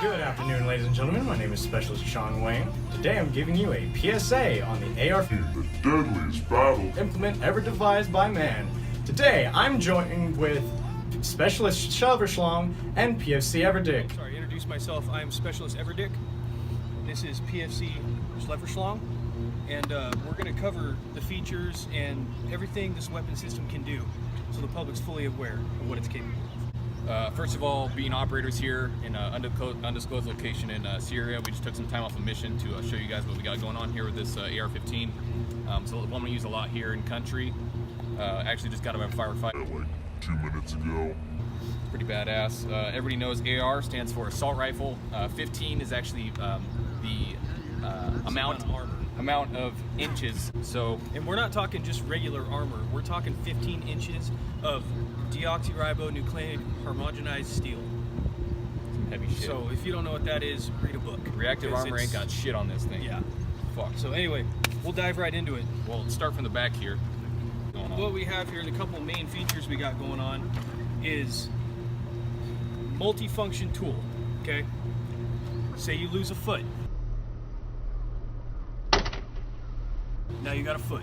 Good afternoon, ladies and gentlemen. My name is Specialist Sean Wayne. Today I'm giving you a PSA on the AR-15, the deadliest battle implement ever devised by man. Today I'm joined with Specialist Schlong and PFC Everdick. Sorry, introduce myself. I'm Specialist Everdick. This is PFC Schlong, and we're going to cover the features and everything this weapon system can do, so the public's fully aware of what it's capable of. First of all, being operators here in an undisclosed location in Syria, we just took some time off of mission to show you guys what we got going on here with this AR-15. So the one we use a lot here in country. Actually just got out of a firefight like 2 minutes ago. Pretty badass. Everybody knows AR stands for assault rifle. 15 is actually the amount of inches. So, and we're not talking just regular armor. We're talking 15 inches of deoxyribonucleic homogenized steel. Some heavy shit. So if you don't know what that is, read a book. Reactive armor ain't got shit on this thing. Yeah. Fuck. So anyway, we'll dive right into it. Well, let's start from the back here. What we have here, the couple main features we got going on is multifunction tool, okay? Say you lose a foot. Now you got a foot.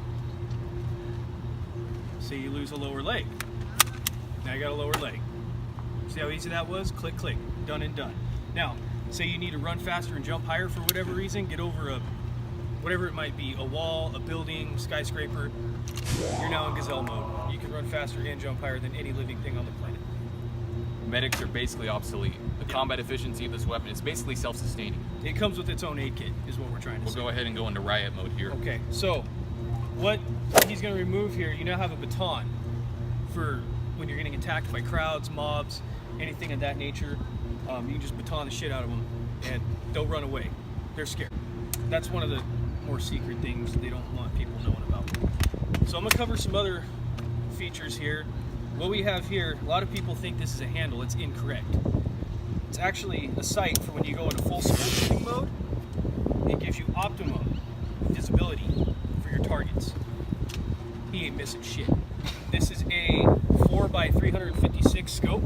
Say you lose a lower leg. Now you got a lower leg. See how easy that was? Click, click, done and done. Now, say you need to run faster and jump higher for whatever reason, get over a, whatever it might be, a wall, a building, skyscraper, you're now in gazelle mode. You can run faster and jump higher than any living thing on the planet. Medics are basically obsolete. The combat efficiency of this weapon is basically self-sustaining. It comes with its own aid kit, is what we're trying to say. We'll go ahead and go into riot mode here. Okay, so what he's going to remove here, you now have a baton for when you're getting attacked by crowds, mobs, anything of that nature. You can just baton the shit out of them and they'll run away. They're scared. That's one of the more secret things they don't want people knowing about. So I'm going to cover some other features here. What we have here, a lot of people think this is a handle. It's incorrect. It's actually a sight for when you go into full smoking mode. It gives you optimum visibility for your targets. He ain't missing shit. This is a 4x356 scope.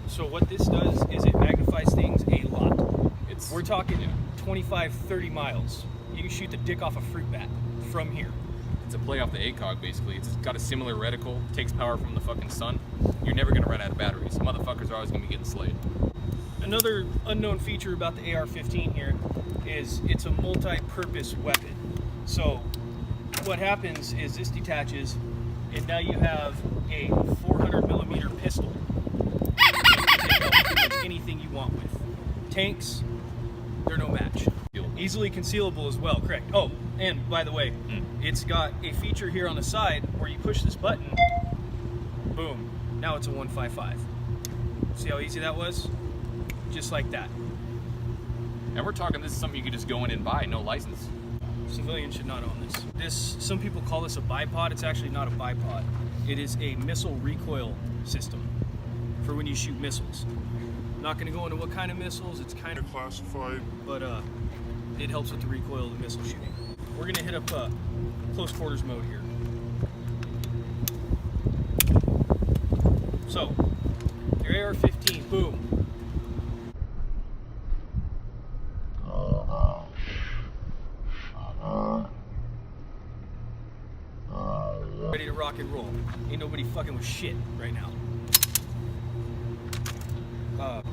So what this does is it magnifies things a lot. We're talking 25, 30 miles. You can shoot the dick off a fruit bat from here. It's a play off the ACOG, basically. It's got a similar reticle, takes power from the fucking sun. You're never gonna run out of batteries. Motherfuckers are always gonna be getting slayed. Another unknown feature about the AR-15 here is it's a multi-purpose weapon. So what happens is this detaches, and now you have a 400 millimeter pistol. You can take out pretty much anything you want with. Tanks, they're no match. Easily concealable as well, correct. Oh, and by the way, it's got a feature here on the side where you push this button, boom, now it's a 155. See how easy that was? Just like that. And we're talking, this is something you could just go in and buy, no license. Civilians should not own this. Some people call this a bipod. It's actually not a bipod. It is a missile recoil system for when you shoot missiles. I'm not going to go into what kind of missiles. It's kind of Classified. but it helps with the recoil of the missile shooting. We're going to hit up close quarters mode here. So, your AR-15, boom. Ready to rock and roll. Ain't nobody fucking with shit right now.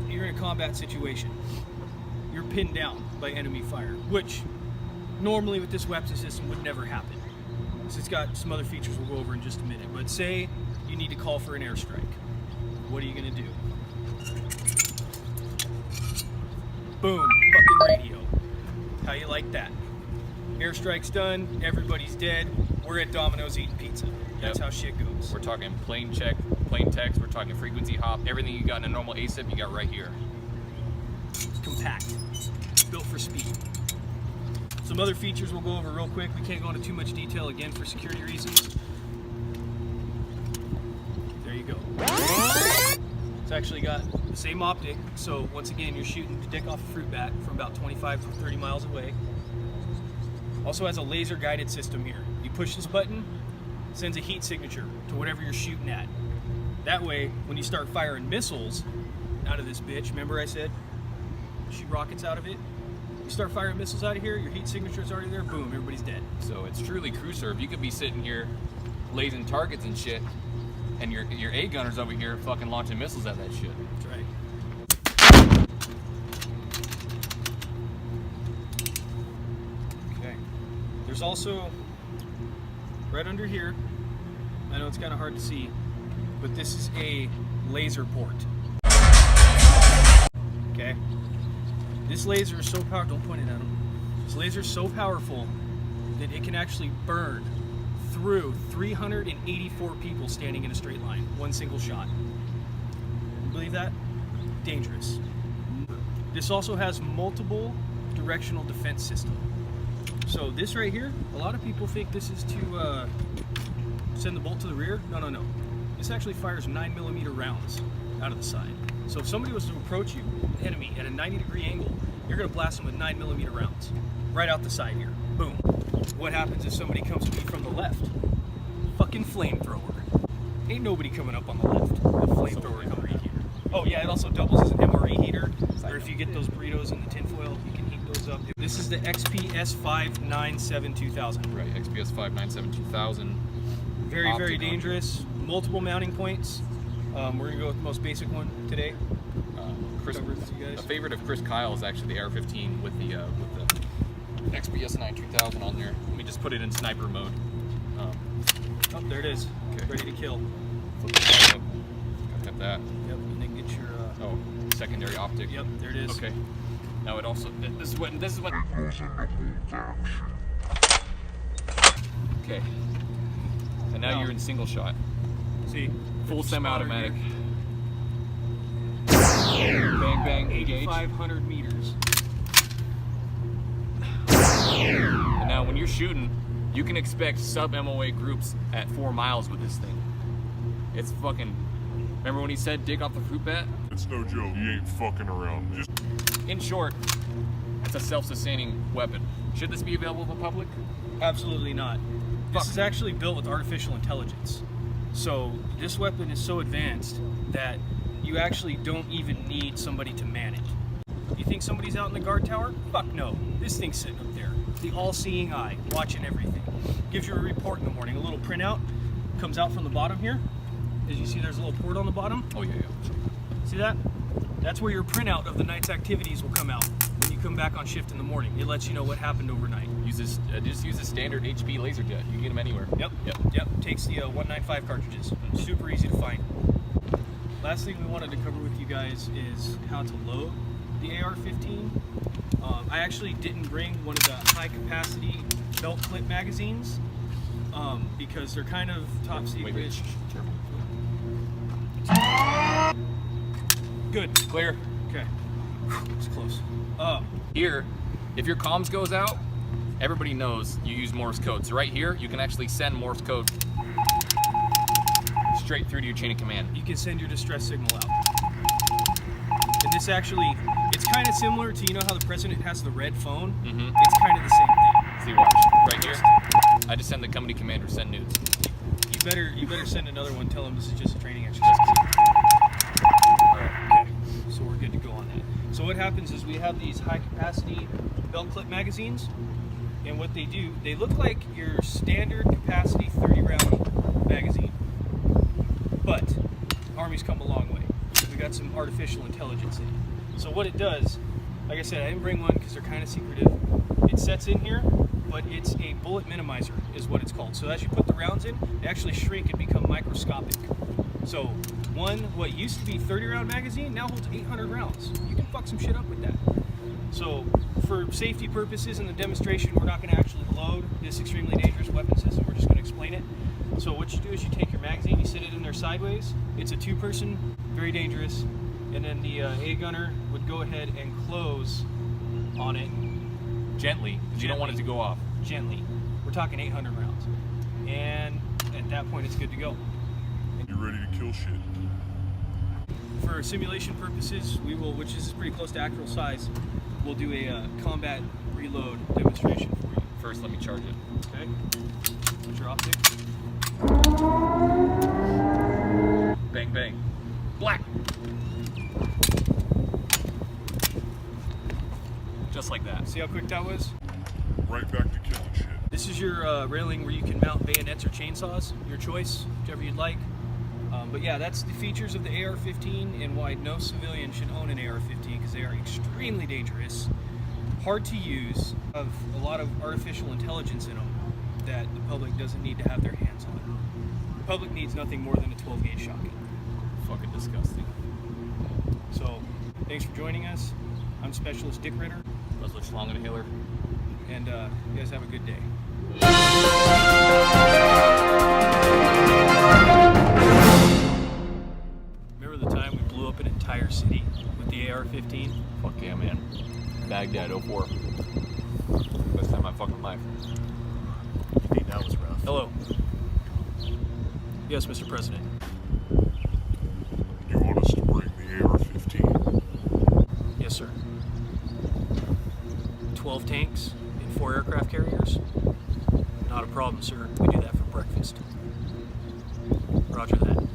You're in a combat situation. You're pinned down by enemy fire, which normally with this weapon system would never happen. So it's got some other features we'll go over in just a minute. But say you need to call for an airstrike. What are you gonna do? Boom, fucking radio. How you like that? Airstrike's done, everybody's dead, we're at Domino's eating pizza. That's how shit goes. We're talking plane check, plane text, we're talking frequency hop, everything you got in a normal ASIP, you got right here. Compact, built for speed. Some other features we'll go over real quick. We can't go into too much detail again for security reasons. There you go. It's actually got the same optic, so once again you're shooting the dick off a fruit bat from about 25 to 30 miles away. Also has a laser guided system here. You push this button, it sends a heat signature to whatever you're shooting at. That way, when you start firing missiles out of this bitch, remember I said shoot rockets out of it. You start firing missiles out of here, your heat signature is already there, boom, everybody's dead. So it's truly crew serve. You could be sitting here lasing targets and shit, and your A gunners over here fucking launching missiles at that shit. That's right. Okay. There's also, right under here, I know it's kind of hard to see, but this is a laser port. Okay? This laser is so powerful, don't point it at them. This laser is so powerful that it can actually burn through 384 people standing in a straight line, one single shot. You believe that? Dangerous. This also has multiple directional defense system. So this right here, a lot of people think this is to send the bolt to the rear. No. This actually fires 9mm rounds out of the side. So if somebody was to approach you, enemy, at a 90-degree angle, you're gonna blast them with 9mm rounds right out the side here. Boom. What happens if somebody comes at me from the left? Fucking flamethrower. Ain't nobody coming up on the left. A flamethrower coming in here. Oh yeah, it also doubles as an MRE heater. Or if you get those burritos in the tinfoil, you can heat those up. This is the XPS-597-2000. Right, XPS-597-2000. Very dangerous. Multiple mounting points. We're gonna go with the most basic one today. A favorite of Chris Kyle is actually the AR-15 with the XPS-9 on there. Let me just put it in sniper mode. Oh, there it is. Okay. Ready to kill. Flip it back up. Gotta have that. Yep, and then get your. Secondary optic. Yep, there it is. Okay. Now it also. This is what. It goes into bolt action. Okay. And now you're in single shot. See. Full semi-automatic. Bang bang. Engage. 8,500 meters. And now when you're shooting, you can expect sub-MOA groups at 4 miles with this thing. It's fucking... Remember when he said dig off the fruit bat? It's no joke. He ain't fucking around. Just In short, it's a self-sustaining weapon. Should this be available to the public? Absolutely not. This is actually built with artificial intelligence. So this weapon is so advanced that you actually don't even need somebody to man it. You think somebody's out in the guard tower? Fuck no. This thing's sitting up there. The all-seeing eye, watching everything. Gives you a report in the morning. A little printout comes out from the bottom here. As you see, there's a little port on the bottom. Oh yeah. See that? That's where your printout of the night's activities will come out when you come back on shift in the morning. It lets you know what happened overnight. Just use a standard HP laser jet. You can get them anywhere. Yep. Takes the 195 cartridges. Super easy to find. Last thing we wanted to cover with you guys is how to load the AR-15. I actually didn't bring one of the high capacity belt clip magazines because they're kind of top secret. Wait. Careful. Good. Clear. Okay. It's close. Here, if your comms goes out, everybody knows you use Morse code. So right here, you can actually send Morse code straight through to your chain of command. You can send your distress signal out. And this actually, it's kind of similar to, you know how the president has the red phone? Mm-hmm. It's kind of the same thing. See, watch. Right here, I just send the company commander, send nudes. You better send another one, tell them this is just a training exercise. Okay, so we're good to go on that. So what happens is we have these high capacity belt clip magazines, and what they do, they look like your standard capacity 30 round magazine. But Army's come a long way. We got some artificial intelligence in it. So what it does, like I said, I didn't bring one because they're kind of secretive. It sets in here, but it's a bullet minimizer is what it's called. So as you put the rounds in, they actually shrink and become microscopic. So what used to be 30 round magazine now holds 800 rounds. You can fuck some shit up with that. So for safety purposes in the demonstration, we're not going to actually load this extremely dangerous weapon system. We're just going to explain it. So what you do is you take your magazine, you sit it in there sideways. It's a 2-person, very dangerous. And then the A gunner would go ahead and close on it. Gently, because you don't want it to go off. Gently. We're talking 800 rounds. And at that point, it's good to go. you ready to kill shit. For simulation purposes, we will, which is pretty close to actual size, we'll do a combat reload demonstration for you. First, let me charge it. Okay? What's your optic? Bang, bang. Black! Just like that. See how quick that was? Right back to killing shit. This is your railing where you can mount bayonets or chainsaws, your choice, whichever you'd like. But yeah, that's the features of the AR-15 and why no civilian should own an AR-15, because they are extremely dangerous, hard to use, have a lot of artificial intelligence in them that the public doesn't need to have their hands on. The public needs nothing more than a 12-gauge shotgun. Fucking disgusting. So, thanks for joining us. I'm Specialist Dick Ritter, Leslie Schlong and a Hiller. and you guys have a good day. Remember the time we blew up an entire city with the AR-15? Fuck yeah, man. Baghdad 04. Best time of my fucking life. You think that was rough? Hello. Yes, Mr. President. You want us to bring the AR-15? Yes, sir. 12 tanks and 4 aircraft carriers? Not a problem, sir. We do that for breakfast. Roger that.